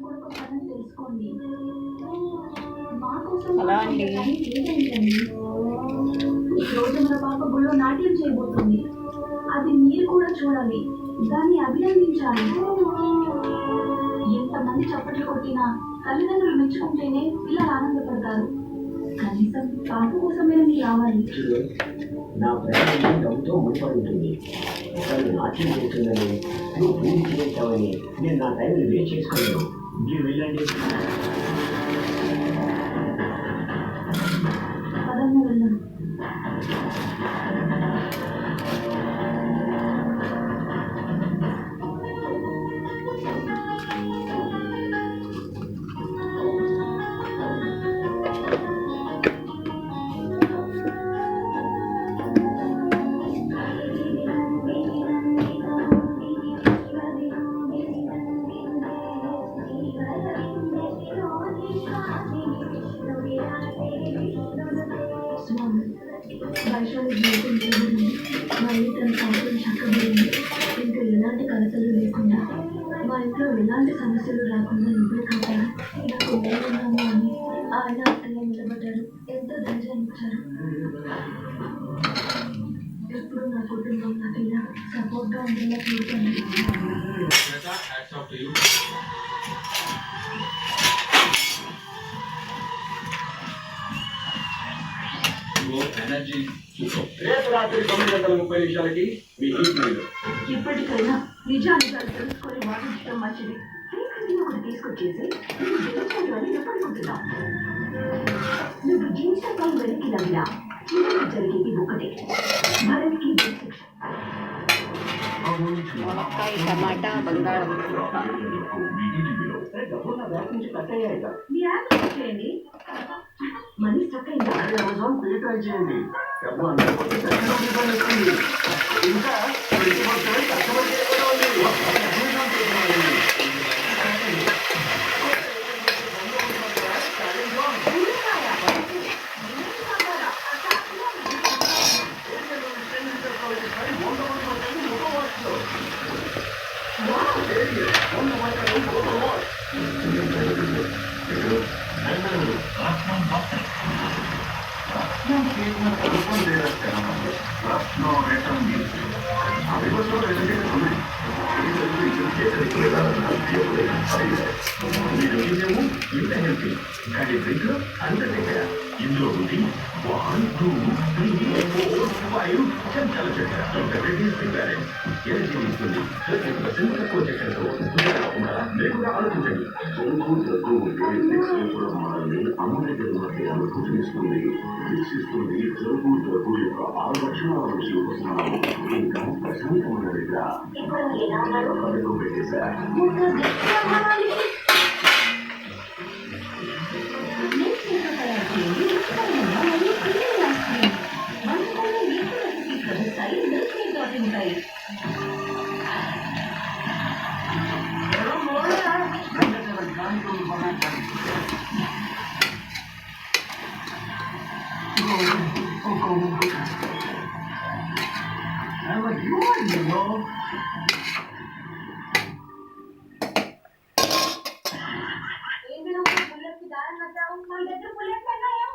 Hello అండి. ఈ రోజు మన పాప గుళ్ళో నాట్యం చేయబోతుంది. అది మీరు కూడా చూడాలి, దాన్ని అభినందించాలి. ఎంతమంది చప్పట్లు కొట్టినా తల్లిదండ్రులు మెచ్చుకుంటేనే పిల్లలు ఆనందపడతారు. కనీసం పాప కోసమైనా మీరు రావాలి. నా ప్రయాణం డబ్బుతో ముడిపడి ఉంటుంది. తను నాట్యం చేస్తుందని, నువ్వు పూజ చేస్తావని నేను నా టైంని వేస్ట్ చేసుకోలేను. మీరు వెళ్ళండి. పదమ్మ వెళ్ళాను. వైశాలి జీవితం చూడండి, మళ్ళీ తన సంవత్సరం చక్కబడింది. ఇంకా ఎలాంటి కలతలు లేకుండా, మా ఇంట్లో ఎలాంటి సమస్యలు రాకుండా నువ్వే కాపాడు. నాకు మేలున్నాము అని ఆయన అతనే నిలబడ్డారు. ఎంతో ధైర్యాన్ని ఇచ్చారు. ఎప్పుడు నా కుటుంబం నాకు ఇలా సపోర్ట్గా ఉండేలా చూడండి. రేపు రాత్రి 9:30 మీ ఇంట్లో ఇప్పటికైనా నిజాన్ని తెలుసుకొని వాదించడం మంచిది. ఒకటి తీసుకొచ్చేసి నువ్వు జయించాలి అని ఎప్పటికుంటున్నావు. నువ్వు జీవితంపై వెనక్కి నవ్వినా చివరికి జరిగేది ఒకటే, భరణికి శిక్ష. మునక్కాయ, టమాటా, బంగాళం. మీ యాప్ చేయండి. మనీ స్టక్ అయిందా? ట్రై చేయండి. ఇంకా ఇందులో ఉంది 1, 2, 3, 4, 5 చెంచాల చక్కెర. ఎనర్జీ ఇస్తుంది. 30% తక్కువ చక్కెరతో లేకుండా ఆలోచించండి. అనుభూతిస్తుంది. వీక్షిస్తుంది. జరుపు దగ్గు యొక్క 6 లక్షణాల నుంచి వస్తున్నాము. ఇంకా ప్రశాంతమైన దగ్గర పెట్టేశా. I'm like, you know.